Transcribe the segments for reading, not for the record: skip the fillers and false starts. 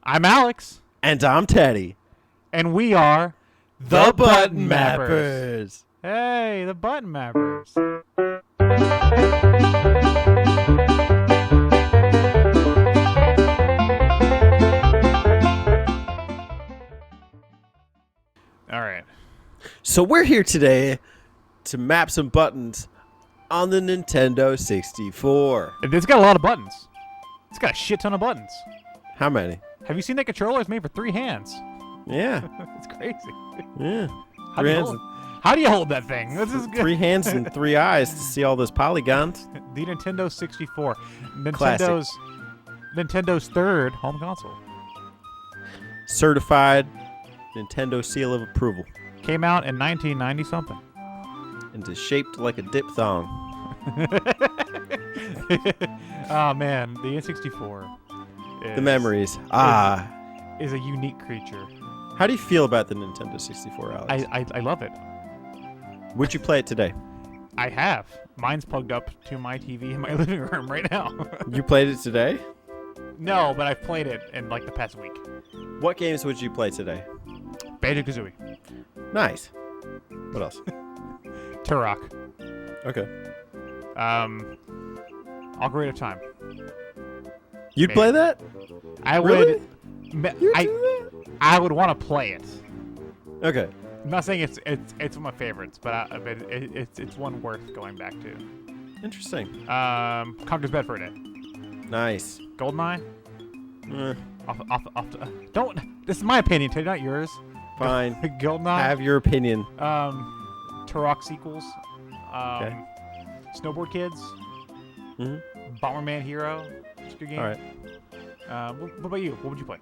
I'm Alex. And I'm Teddy. And we are The Button Mappers. Hey, the Button Mappers. All right. So we're here today to map some buttons on the Nintendo 64. It's got a lot of buttons. It's got a shit ton of buttons. How many? Have you seen that controller? It's made for 3 hands. Yeah. It's crazy. Yeah. How do you hold that thing? This is good. 3 hands and 3 eyes to see all those polygons. The Nintendo 64. Classic. Nintendo's third home console. Certified Nintendo seal of approval. Came out in 1990 something. And is shaped like a diphthong. Oh man, the N64. The memories. Is a unique creature. How do you feel about the Nintendo 64, Alex? I love it. Would you play it today? I have. Mine's plugged up to my TV in my living room right now. You played it today? No, but I've played it in like the past week. What games would you play today? Banjo-Kazooie. Nice. What else? Turok. Okay. Ocarina of Time. You'd play that? I Really? would. I would want to play it. Okay. I'm not saying it's one of my favorites, but it's one worth going back to. Interesting. Conker's Bad for a Day. Nice. Goldeneye. Eh, Don't. This is my opinion, Teddy, not yours. fine. Goldeneye. Have your opinion. Turok sequels. Okay. Snowboard Kids. Mhm. Bomberman Hero. It's a good game. All right. What about you? What would you play?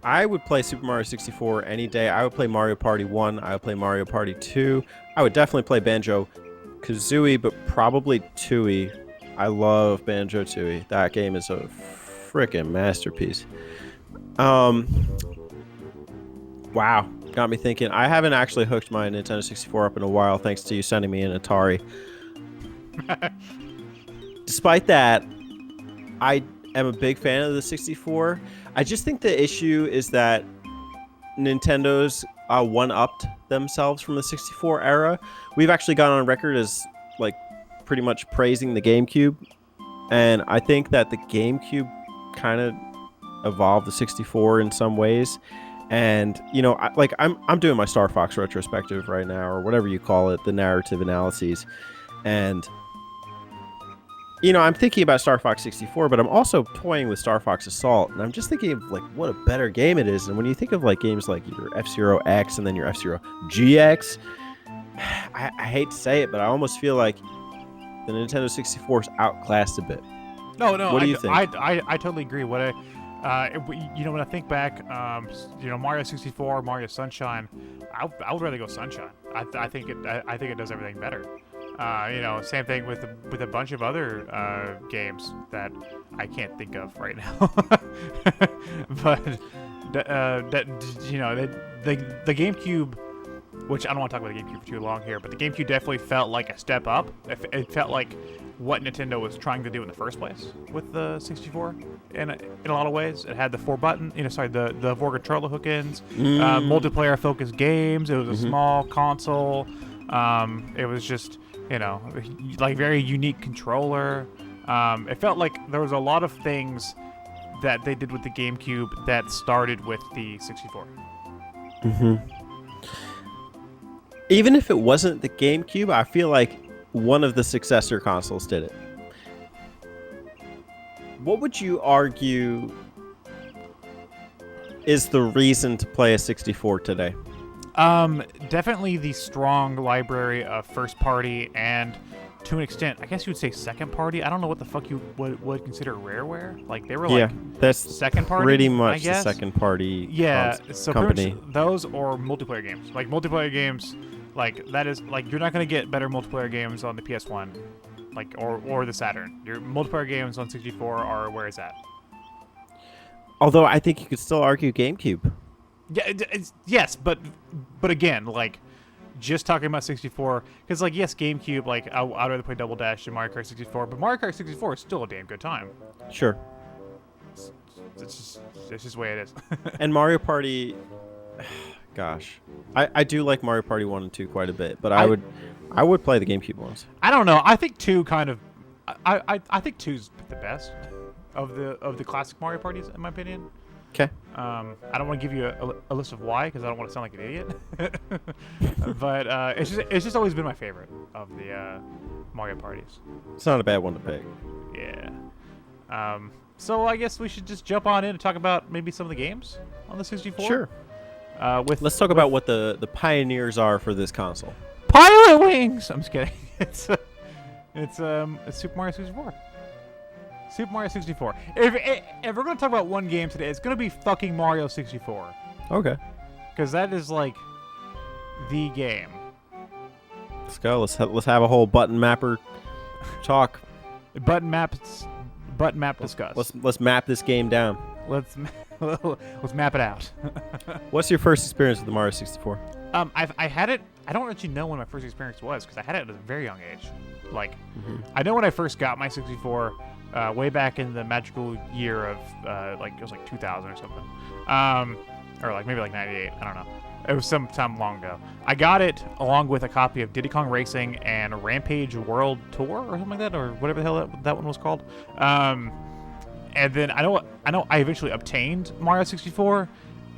I would play Super Mario 64 any day. I would play Mario Party 1. I would play Mario Party 2. I would definitely play Banjo-Kazooie, but probably Tooie. I love Banjo-Tooie. That game is a freaking masterpiece. Wow. Got me thinking. I haven't actually hooked my Nintendo 64 up in a while, thanks to you sending me an Atari. Despite that, I am a big fan of the 64. I just think the issue is that Nintendo's one-upped themselves from the 64 era. We've actually gone on record as like pretty much praising the GameCube, and I think that the GameCube kind of evolved the 64 in some ways. And you know, I'm doing my Star Fox retrospective right now, or whatever you call it, the narrative analyses, and you know, I'm thinking about Star Fox 64, but I'm also toying with Star Fox Assault, and I'm just thinking of like what a better game it is. And when you think of like games like your F-Zero X and then your F-Zero GX, I hate to say it, but I almost feel like the Nintendo 64 is outclassed a bit. No. What do you think? I totally agree. When I think back, Mario 64, Mario Sunshine, I would rather go Sunshine. I think it does everything better. Same thing with a bunch of other games that I can't think of right now. But the GameCube, which I don't want to talk about the GameCube for too long here, but the GameCube definitely felt like a step up. It felt like what Nintendo was trying to do in the first place with the 64. In a lot of ways, it had the 4 controller hook-ins, multiplayer focused games. It was a small console. It was just, like very unique controller. It felt like there was a lot of things that they did with the GameCube that started with the 64. Even if it wasn't the GameCube, I feel like one of the successor consoles did it. What would you argue is the reason to play a 64 today? Definitely the strong library of first party and, to an extent, I guess you would say second party. I don't know what the fuck you would consider rareware. Like they were like that's second party. Pretty much I guess. the second party. So company. pretty much those or multiplayer games. Like multiplayer games, like that is like you're not gonna get better multiplayer games on the PS1, like or the Saturn. Your multiplayer games on 64 are where it's at. Although I think you could still argue GameCube. Yeah, yes, but again, like just talking about 64, because like yes, GameCube, like I'd rather play Double Dash than Mario Kart 64, but Mario Kart 64 is still a damn good time. Sure. it's just the way it is. And Mario Party, gosh, I do like Mario Party 1 and 2 quite a bit, but I would play the GameCube ones. I don't know. I think 2 kind of, I think 2's the best of the classic Mario parties in my opinion. Okay. I don't want to give you a list of why because I don't want to sound like an idiot. But it's just always been my favorite of the Mario parties. It's not a bad one to pick. Yeah. So I guess we should just jump on in and talk about maybe some of the games on the 64. Sure. Let's talk about what the pioneers are for this console. Pilot Wings. I'm just kidding. It's Super Mario 64. Super Mario 64. If we're gonna talk about one game today, it's gonna be fucking Mario 64. Okay. Because that is like the game. Let's go. Let's have a whole button mapper talk. Button map discuss. Let's map this game down. Let's map it out. What's your first experience with the Mario 64? I had it. I don't actually know when my first experience was because I had it at a very young age. Like, I know when I first got my 64, way back in the magical year of like it was like 2000 or something, or like maybe like 98. I don't know. It was some time long ago. I got it along with a copy of Diddy Kong Racing and Rampage World Tour or something like that, or whatever the hell that one was called. And then I know I eventually obtained Mario 64,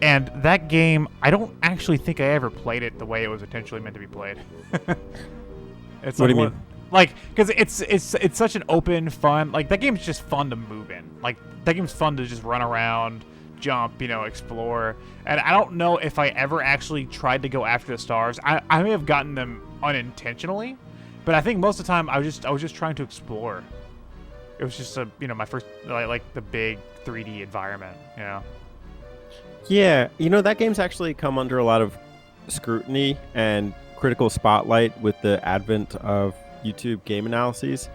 and that game I don't actually think I ever played it the way it was potentially meant to be played. What do you mean? Like, because it's such an open, fun. Like that game's just fun to move in. Like that game's fun to just run around, jump, explore. And I don't know if I ever actually tried to go after the stars. I may have gotten them unintentionally, but I think most of the time I was just trying to explore. It was just my first like the big 3D environment. Yeah, that game's actually come under a lot of scrutiny and critical spotlight with the advent of YouTube game analyses,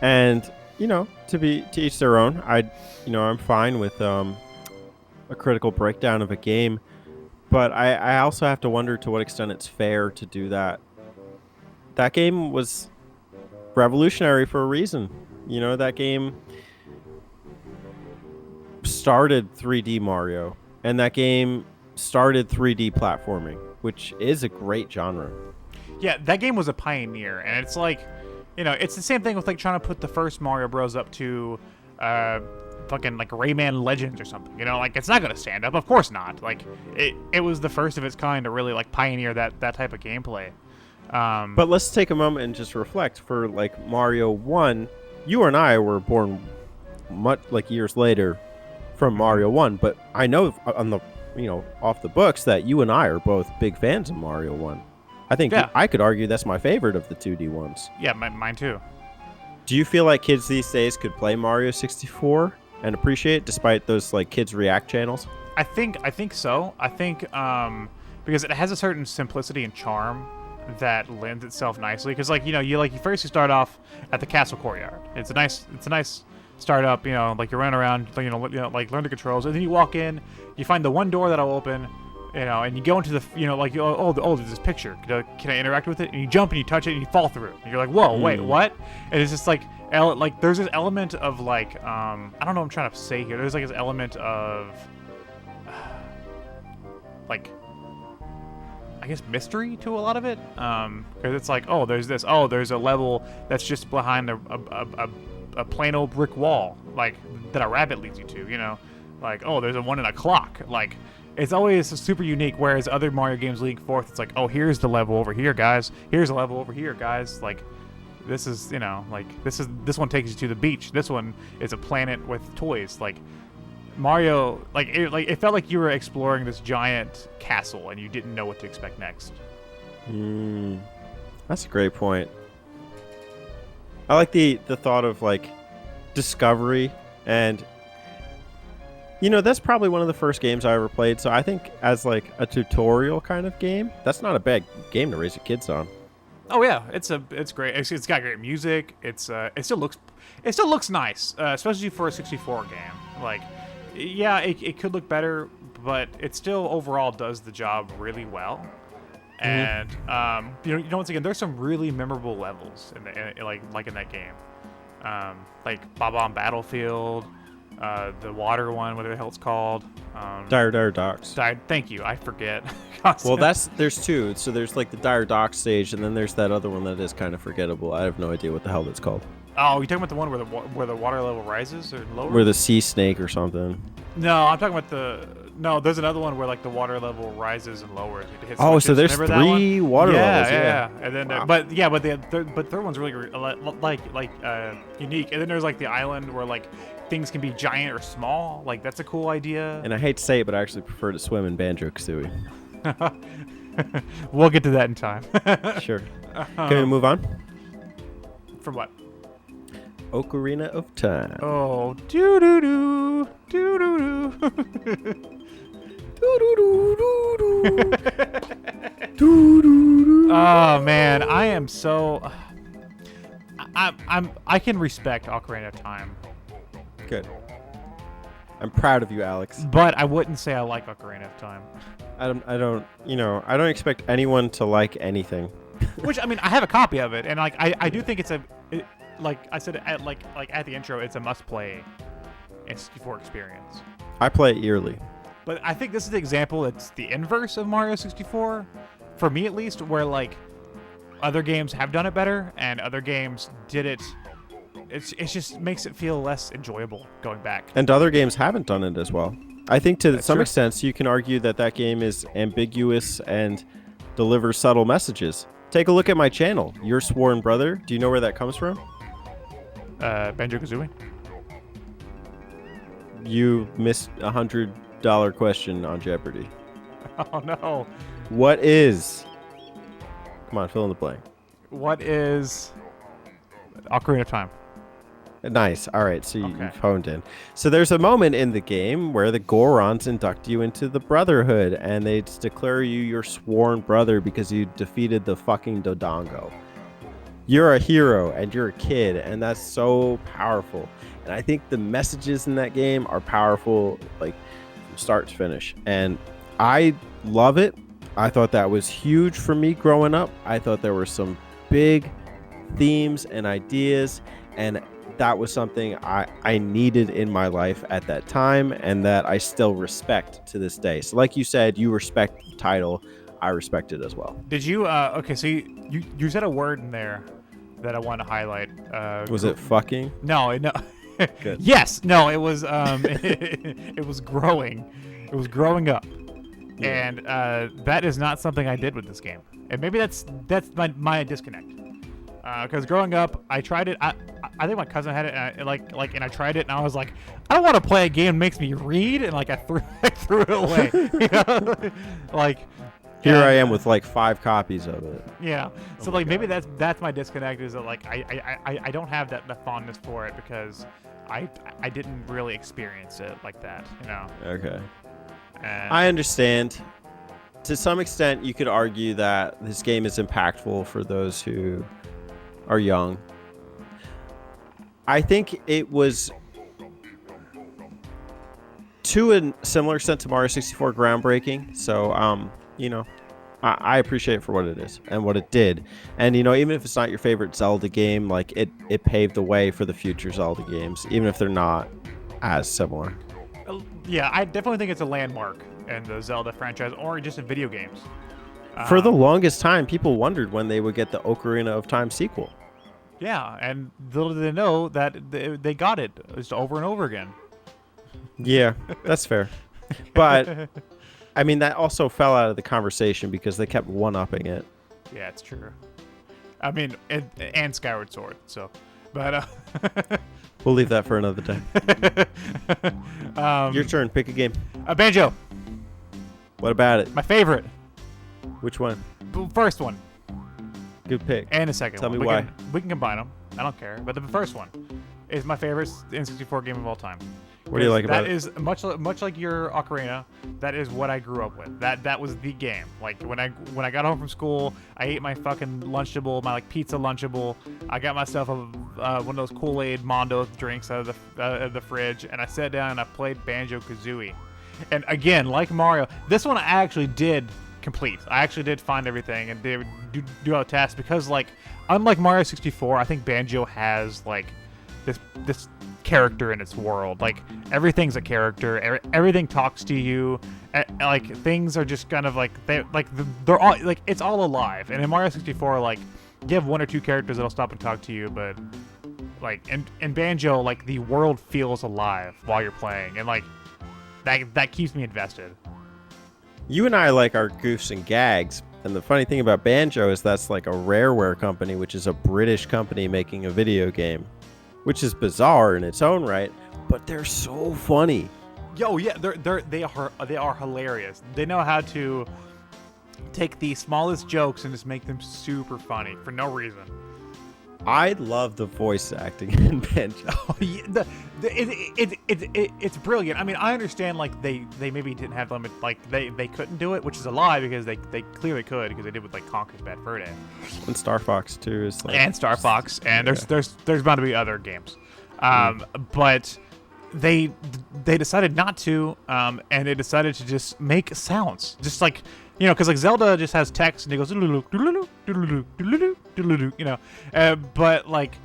and to each their own. I'm fine with a critical breakdown of a game, but I also have to wonder to what extent it's fair to do that. That game was revolutionary for a reason. That game started 3D Mario, and that game started 3D platforming, which is a great genre. Yeah, that game was a pioneer, and it's like, it's the same thing with like trying to put the first Mario Bros. Up to fucking like Rayman Legends or something. Like it's not gonna stand up. Of course not. Like it was the first of its kind to really like pioneer that type of gameplay. But let's take a moment and just reflect. For like Mario 1, you and I were born much like years later from Mario 1, but I know on the off the books that you and I are both big fans of Mario 1. I think I could argue that's my favorite of the 2D ones. Yeah, mine too. Do you feel like kids these days could play Mario 64 and appreciate it despite those like kids react channels? I think so. I think because it has a certain simplicity and charm that lends itself nicely. Because you first start off at the castle courtyard. It's a nice start up. Like you're running around, like learn the controls, and then you walk in, you find the one door that'll open. And you go into the, there's this picture. Can I interact with it? And you jump and you touch it and you fall through. And you're like, whoa, wait, what? And it's just like there's this element of like, I don't know what I'm trying to say here. There's like this element of, like, I guess mystery to a lot of it. Because it's like, there's a level that's just behind a plain old brick wall, like that a rabbit leads you to. Like, there's a one in a clock, like. It's always super unique, whereas other Mario games leading forth, it's like, here's the level over here, guys. Here's the level over here, guys. Like, this is, this one takes you to the beach. This one is a planet with toys. Like, Mario, it felt like you were exploring this giant castle and you didn't know what to expect next. That's a great point. I like the thought of, like, discovery and... that's probably one of the first games I ever played, so I think as like a tutorial kind of game, that's not a bad game to raise your kids on. Oh yeah, it's great. It's got great music. It still looks nice, especially for a 64 game. Like, yeah, it could look better, but it still overall does the job really well. And once again, there's some really memorable levels in that game, like Baba on Battlefield. the water one, whatever the hell it's called. Dire Docks. Thank you. I forget. Well, there's two. So there's like the Dire Docks stage, and then there's that other one that is kind of forgettable. I have no idea what the hell it's called. Oh, you talking about the one where the water level rises or lowers? Where the sea snake or something. No, I'm talking about No, there's another one where like the water level rises and lowers. You hit Oh, switches. so there's Remember that one? 3 water levels. Yeah. And then, Wow. but the third one's really unique. And then there's like the island where like things can be giant or small. Like that's a cool idea. And I hate to say it, but I actually prefer to swim in Banjo-Kazooie. We'll get to that in time. Sure. Can we move on? From what? Ocarina of Time. Oh, doo doo doo doo doo doo. Oh man, I am so. I can respect Ocarina of Time, Good. I'm proud of you, Alex. but I wouldn't say I like Ocarina of Time. I don't expect anyone to like anything. Which I mean, I have a copy of it, and like I do think like I said at the intro, it's a must-play N64 experience. I play it yearly. But I think this is the example that's the inverse of Mario 64, for me at least, where like other games have done it better and other games did it. It just makes it feel less enjoyable going back. And other games haven't done it as well. I think to That's some true. extent you can argue that game is ambiguous and delivers subtle messages. Take a look at my channel, Your Sworn Brother. Do you know where that comes from? Banjo-Kazooie? You missed $100 question on Jeopardy. Oh no. What is... Come on, fill in the blank. What is Ocarina of Time? Nice. All right, so Okay. you've honed in. So there's a moment in the game where the Gorons induct you into the Brotherhood, and they declare you your sworn brother because you defeated the fucking Dodongo. You're a hero, and you're a kid, and that's so powerful. And I think the messages in that game are powerful, like from start to finish. And I love it. I thought that was huge for me growing up. I thought there were some big themes and ideas, and that was something I needed in my life at that time, and that I still respect to this day. So like you said, you respect the title. I respect it as well. Did you okay, so you said a word in there that I want to highlight. Was it fucking? No. Good. Yes. No, it was it was growing. It was growing up. Yeah. And that is not something I did with this game. And maybe that's my disconnect. Because growing up, I tried it. I think my cousin had it, and I tried it, and I was like, I don't want to play a game that makes me read, and like I threw it away. You know? Like Here I am with like 5 copies of it. yeah. So like maybe that's my disconnect, is that like I don't have that fondness for it because I didn't really experience it like that, you know. Okay. And I understand. To some extent, you could argue that this game is impactful for those who are young. I think it was, to a similar extent to Mario 64, groundbreaking. So, I appreciate it for what it is and what it did. And, even if it's not your favorite Zelda game, like it paved the way for the future Zelda games, even if they're not as similar. yeah, I definitely think it's a landmark in the Zelda franchise, or just in video games. For the longest time, people wondered when they would get the Ocarina of Time sequel. Yeah, and little did they know that they got it just over and over again. Yeah, that's fair. But, I mean, that also fell out of the conversation because they kept one-upping it. Yeah, it's true. I mean, and Skyward Sword. So, but We'll leave that for another time. Your turn. Pick a game. Banjo, What about it? my favorite. Which one? First one. Good pick. And the second Tell one. me why. We can combine them. I don't care. But the first one is my favorite N64 game of all time. What do you like about that? it? That is much like your Ocarina. That is what I grew up with. That was the game. Like when I got home from school, I ate my fucking Lunchable, my like pizza Lunchable. I got myself one of those Kool-Aid Mondo drinks out of the fridge, and I sat down and I played Banjo-Kazooie. And again, like Mario, this one I actually did complete. I actually did find everything and they would do all the tasks, because like unlike Mario 64, I think Banjo has like this character in its world. Like everything's a character. Everything talks to you. Like things are just kind of like they're all like it's all alive. And in Mario 64, like you have one or two characters that'll stop and talk to you, but like in Banjo, like the world feels alive while you're playing, and like that keeps me invested. You and I like our goofs and gags, and the funny thing about Banjo is that's like a Rareware company, which is a British company making a video game, which is bizarre in its own right, but they're so funny. Yo, yeah, they are hilarious. They know how to take the smallest jokes and just make them super funny for no reason. I love the voice acting in Banjo. Oh, yeah, it's brilliant. I mean, I understand like they maybe didn't have limit, like they couldn't do it, which is a lie because they clearly could, because they did with like Conker's Bad Fur Day. And Star Fox too is like, and Star Fox, and there's bound to be other games, but they decided not to, and they decided to just make sounds, just like, you know, because like Zelda just has text and it goes, you know, but like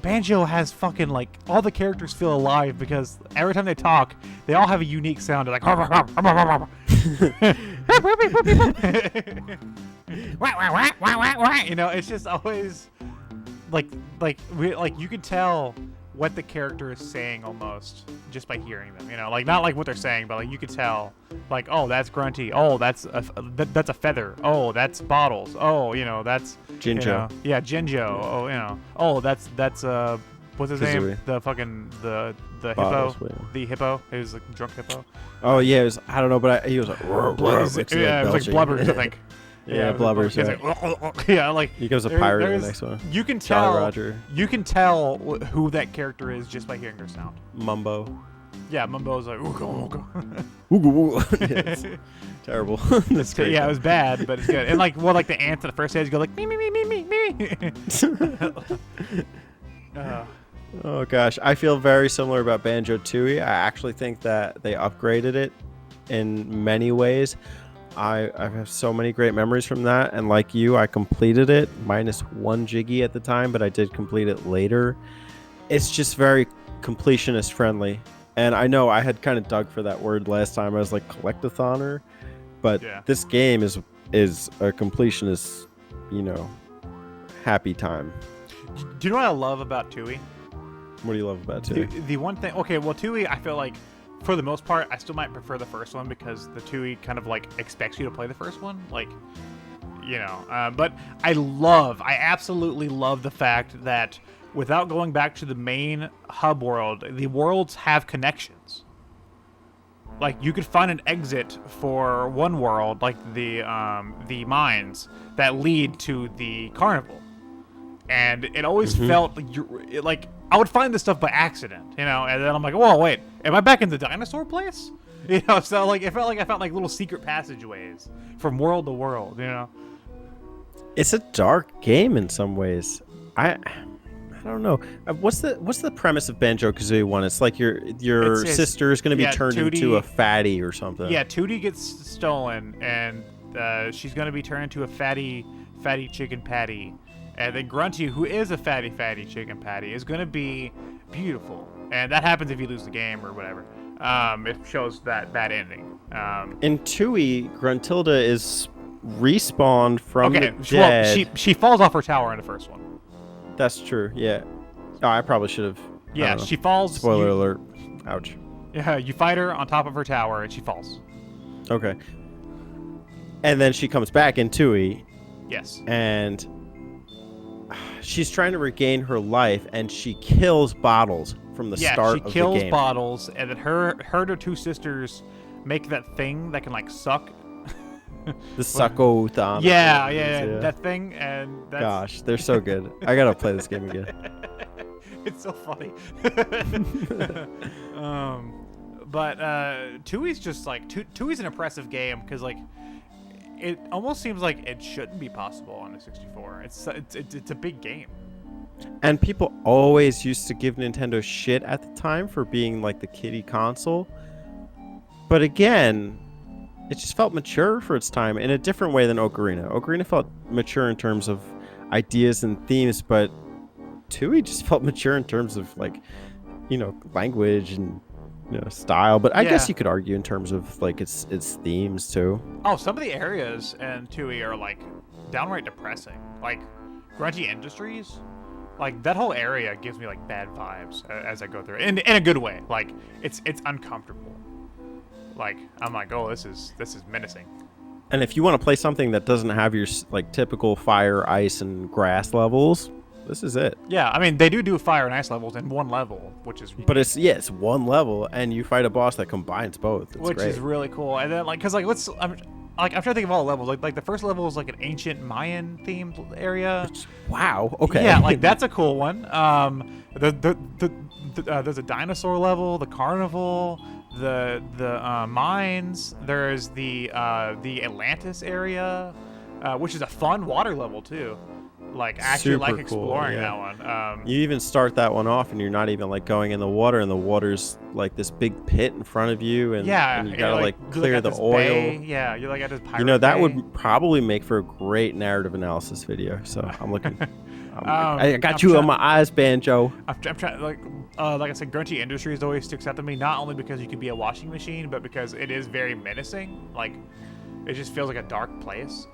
Banjo has fucking like all the characters feel alive because every time they talk, they all have a unique sound. They're like, you know, it's just always like you could tell what the character is saying almost just by hearing them, you know, like not like what they're saying, but like you could tell, like, oh, that's Grunty, oh, that's a feather, oh, that's Bottles, oh, you know, that's Jinjo. You know, yeah, Jinjo, oh, you know, oh, that's what's his Kazooie. name, the fucking the Bottles, hippo, the hippo, it was like drunk hippo. Oh yeah, it was, I don't know, but he was like, it was like Blubbers, I think. Yeah, Blubbers. Yeah. Like, yeah, like he goes a pirate in the next one. You can Jolly tell. Roger. You can tell who that character is just by hearing their sound. Mumbo. Yeah, Mumbo's like ooga ooga. Ooga ooga. Yeah, it's terrible. That's great. Yeah, it was bad, but it's good. And like, well, like the ants in the first stage go like me me me me me me. Oh gosh, I feel very similar about Banjo-Tooie. I actually think that they upgraded it in many ways. I have so many great memories from that, and like you, I completed it -1 Jiggy at the time, but I did complete it later. It's just very completionist friendly, and I know I had kind of dug for that word last time. I was like collectathoner, but yeah. This game is a completionist, you know, happy time. Do you know what I love about Tooie? What do you love about Tooie? The one thing, okay, well, Tooie, I feel like, for the most part, I still might prefer the first one because the Tooie kind of like expects you to play the first one, like, you know. But I absolutely love the fact that without going back to the main hub world, the worlds have connections. Like you could find an exit for one world, like the mines that lead to the carnival, and it always felt like I would find this stuff by accident, you know, and then I'm like, whoa, wait, am I back in the dinosaur place? You know, so like it felt like I found like little secret passageways from world to world, you know. It's a dark game in some ways. I don't know. What's the premise of Banjo-Kazooie 1? It's like your sister is going to be turned into a fatty or something. Yeah, Tootie gets stolen, and she's going to be turned into a fatty chicken patty. And then Grunty, who is a fatty chicken patty, is going to be beautiful. And that happens if you lose the game or whatever. It shows that ending. In Tooie, Gruntilda is respawned from the dead. Well, she falls off her tower in the first one. That's true, yeah. Oh, I probably should have. Yeah, she falls. Spoiler alert. Ouch. Yeah, you fight her on top of her tower, and she falls. Okay. And then she comes back in Tooie. Yes. And she's trying to regain her life, and she kills Bottles from the start of the game. Yeah, she kills Bottles, and then her and her two sisters make that thing that can like suck. The sucko-thon. Yeah, that thing, and that's... Gosh, they're so good. I gotta play this game again. It's so funny. But Tooie's just like Tooie's an impressive game because like it almost seems like it shouldn't be possible on the 64. It's a big game. And people always used to give Nintendo shit at the time for being like the kiddie console. But again, it just felt mature for its time in a different way than Ocarina. Ocarina felt mature in terms of ideas and themes, but Tooie just felt mature in terms of like language and style, but I Yeah. guess you could argue in terms of like its themes too. Oh, some of the areas in Tooie are like downright depressing. Like Grungy Industries, like that whole area gives me like bad vibes as I go through it, in a good way. Like it's uncomfortable. Like I'm like, oh, this is menacing. And if you want to play something that doesn't have your like typical fire, ice, and grass levels, this is it. Yeah, I mean they do fire and ice levels in one level, which is But it's one level, and you fight a boss that combines both. It's which great. is really cool. And then like, cause like I'm trying to think of all the levels. Like the first level is like an ancient Mayan themed area. Wow. Okay. Yeah, like that's a cool one. There's a dinosaur level, the carnival, the mines. There's the Atlantis area, which is a fun water level too. Like actually Super like exploring cool, that yeah. one. You even start that one off, and you're not even like going in the water, and the water's like this big pit in front of you, and yeah, and you gotta like you're, clear at the this oil. bay. Yeah, you're like at this pirate That bay. would probably make for a great narrative analysis video. So I'm looking. I got I'm you try- on my eyes, Banjo. I'm trying like I said, Grunty Industries always sticks out to me. Not only because you can be a washing machine, but because it is very menacing. Like it just feels like a dark place.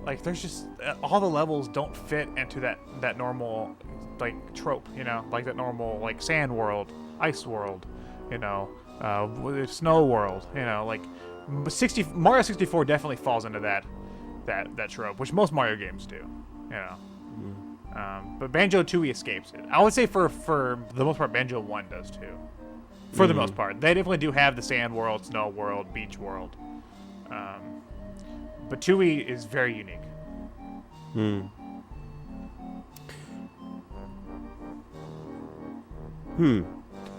Like there's just all the levels don't fit into that normal like trope, like that normal like sand world, ice world, snow world, like Mario 64 definitely falls into that trope, which most Mario games do, but Banjo-Tooie escapes it. I would say for the most part, Banjo 1 does too. For the most part, they definitely do have the sand world, snow world, beach world. But Tooie is very unique.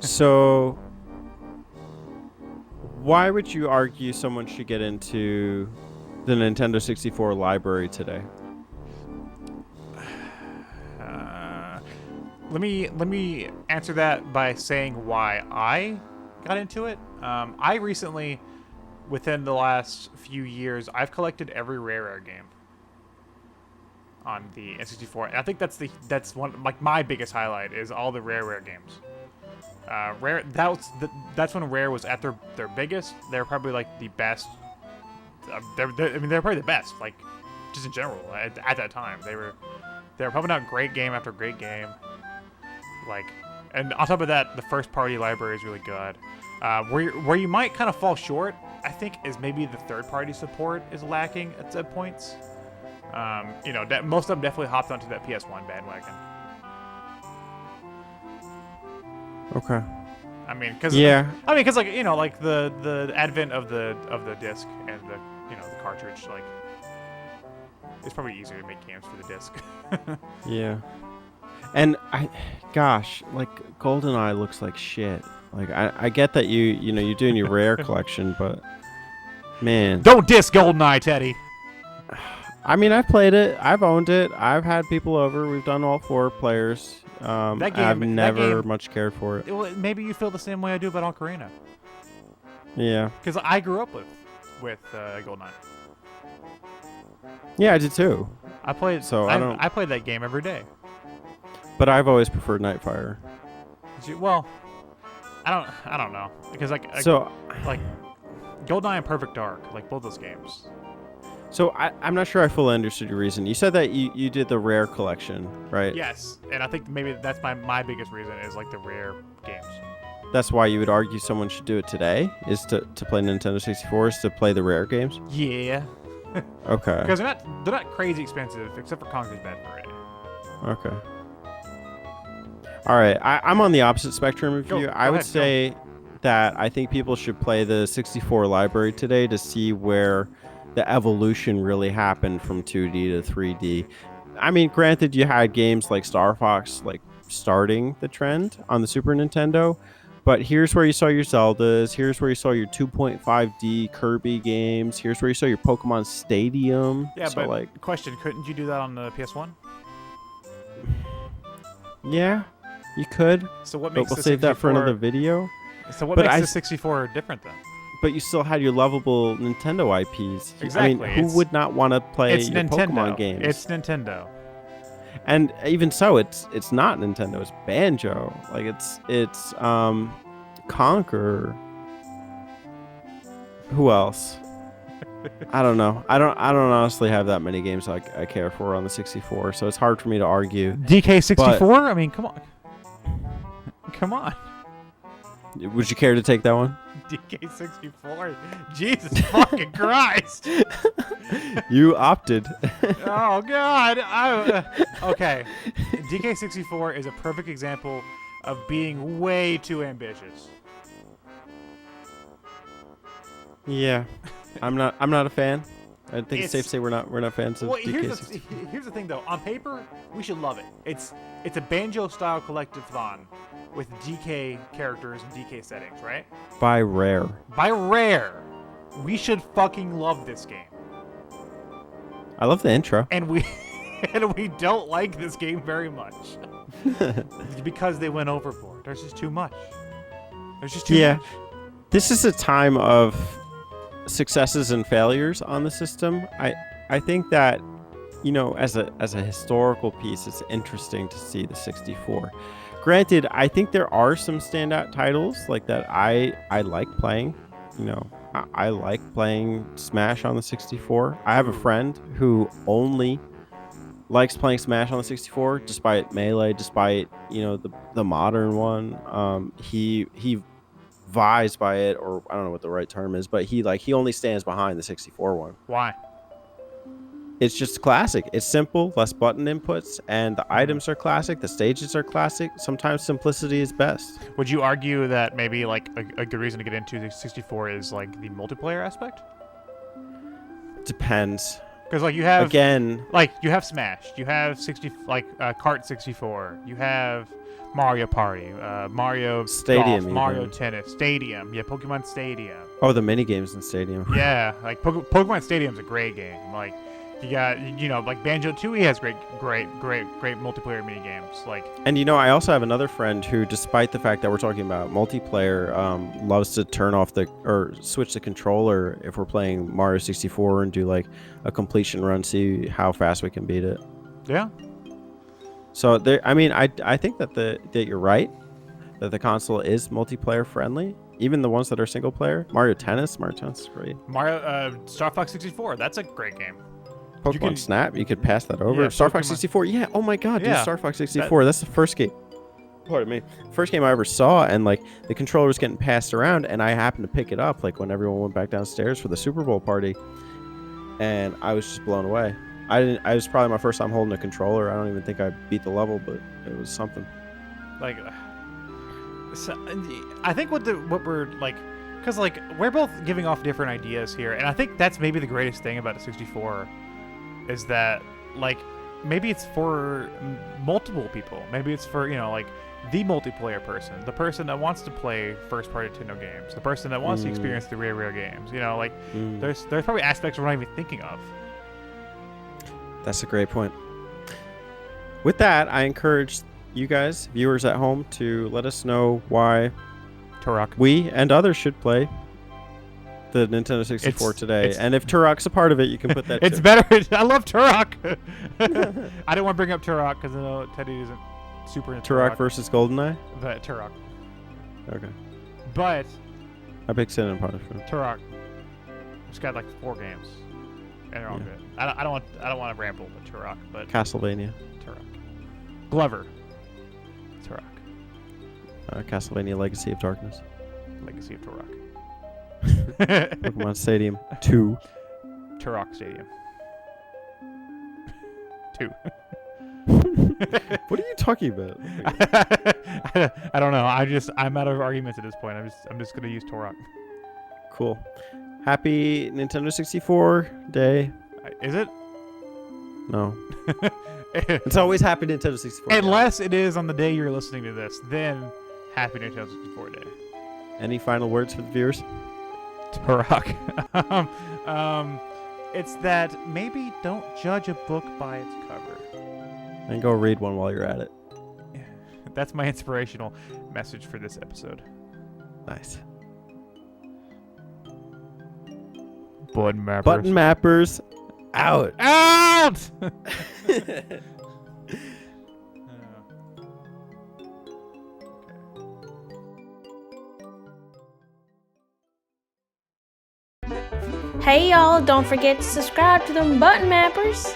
So, why would you argue someone should get into the Nintendo 64 library today? Let me answer that by saying why I got into it. I recently, within the last few years, I've collected every Rare game on the N64. And I think that's one like my biggest highlight is all the Rare games. Rare that's when Rare was at their biggest. They're probably like the best. They're probably the best. Like just in general at that time they were pumping out great game after great game. Like, and on top of that, the first party library is really good. Where you might kind of fall short, I think, is maybe the third party support is lacking at points. Most of them definitely hopped onto that PS1 bandwagon. Okay. I mean, because like the advent of the disc and the cartridge, like it's probably easier to make games for the disc. Yeah. And like GoldenEye looks like shit. Like I get that you're doing your Rare collection, but man, don't diss GoldenEye, Teddy. I mean, I've played it, I've owned it, I've had people over. We've done all 4 players. I've never much cared for it. Well, maybe you feel the same way I do about Ocarina. Yeah. Because I grew up with GoldenEye. Yeah, I did too. I played. So I played that game every day. But I've always preferred Nightfire. Well, I don't know because like GoldenEye and Perfect Dark, like both those games. So I'm not sure I fully understood your reason. You said that you did the Rare collection, right? Yes, and I think maybe that's my biggest reason is like the Rare games. That's why you would argue someone should do it today, is to play Nintendo 64, is to play the Rare games? Yeah. Okay. Because they're not crazy expensive, except for Conker's Bad Fur Day. Okay. All right, I'm on the opposite spectrum of you. I would say that I think people should play the 64 library today to see where the evolution really happened from 2D to 3D. I mean, granted, you had games like Star Fox like starting the trend on the Super Nintendo, but here's where you saw your Zeldas, here's where you saw your 2.5D Kirby games, here's where you saw your Pokemon Stadium. Yeah, so, but like, question, couldn't you do that on the PS1? Yeah, you could. So what makes we'll save that for another video. So what makes the 64 different then? But you still had your lovable Nintendo IPs. Exactly. I mean, who would not want to play your Nintendo. Pokemon games? It's Nintendo. And even so, it's not Nintendo. It's Banjo. Like it's Conquer. Who else? I don't know. I don't honestly have that many games I care for on the 64, so it's hard for me to argue. DK64? I mean, come on. Come on. Would you care to take that one? DK64. Jesus fucking Christ. You opted. Oh, God. Okay. DK64 is a perfect example of being way too ambitious. Yeah. I'm not a fan. I think it's safe to say we're not fans of DK64. Here's the thing, though. On paper, we should love it. It's a Banjo-style collectathon with DK characters and DK settings, right? By Rare. By Rare. We should fucking love this game. I love the intro. And we don't like this game very much. Because they went overboard. There's just too much. There's just too much. This is a time of successes and failures on the system. I think that, you know, as a historical piece, it's interesting to see the 64. Granted, I think there are some standout titles like that I like playing. You know, I like playing Smash on the 64. I have a friend who only likes playing Smash on the 64, despite Melee, despite, you know, the modern one. He vies by it, or I don't know what the right term is, but he only stands behind the 64 one. Why? It's just classic. It's simple, less button inputs, and the items are classic. The stages are classic. Sometimes simplicity is best. Would you argue that maybe like a good reason to get into the 64 is like the multiplayer aspect? Depends. Because like you have you have Smash, you have Kart 64, you have Mario Party, Mario Stadium, Golf, Mario Tennis, Stadium, Pokemon Stadium. Oh, the mini games in Stadium. Yeah, like Pokemon Stadium's a great game. Like you got, you know, like Banjo-Tooie has great multiplayer mini games. Like, and you know, I also have another friend who, despite the fact that we're talking about multiplayer, loves to turn off or switch the controller if we're playing Mario 64 and do like a completion run, see how fast we can beat it. Yeah. So there, I mean, I think that you're right, that the console is multiplayer friendly. Even the ones that are single player. Mario Tennis is great. Star Fox 64, that's a great game. Pokemon Snap, you could pass that over. Yeah, Star Fox 64, yeah. Oh my God, dude, Yeah. Star Fox 64. That's the first game. Pardon me. First game I ever saw, and like the controller was getting passed around, and I happened to pick it up like when everyone went back downstairs for the Super Bowl party, and I was just blown away. I was probably my first time holding a controller. I don't even think I beat the level, but it was something. Like, so, I think what we're like, because like we're both giving off different ideas here, and I think that's maybe the greatest thing about the 64 is that like maybe it's for multiple people. Maybe it's for, you know, like the multiplayer person, the person that wants to play first-party Nintendo games, the person that wants to experience the rare games. You know, like there's probably aspects we're not even thinking of. That's a great point. With that, I encourage you guys, viewers at home, to let us know why Turok. We and others should play the Nintendo 64 today. And if Turok's a part of it, you can put that It's too. better. I love Turok. I didn't want to bring up Turok because I know Teddy isn't super into Turok versus GoldenEye? The Turok. Okay. But I picked Sin and Punishment. Turok. It's got like 4 games. And they're all good. I don't want to ramble with Turok, but Castlevania. Turok. Glover. Turok. Castlevania Legacy of Darkness. Legacy of Turok. Pokemon Stadium 2. Turok Stadium. 2. What are you talking about? I don't know. I'm out of arguments at this point. I'm just gonna use Turok. Cool. Happy Nintendo 64 day. Is it? No. It's always happy Nintendo 64 Unless it is on the day you're listening to this, then happy Nintendo 64 day. Any final words for the viewers? Turok. It's that maybe don't judge a book by its cover. And go read one while you're at it. That's my inspirational message for this episode. Nice. Button mappers. Button mappers out. Out! Hey y'all, don't forget to subscribe to them button mappers.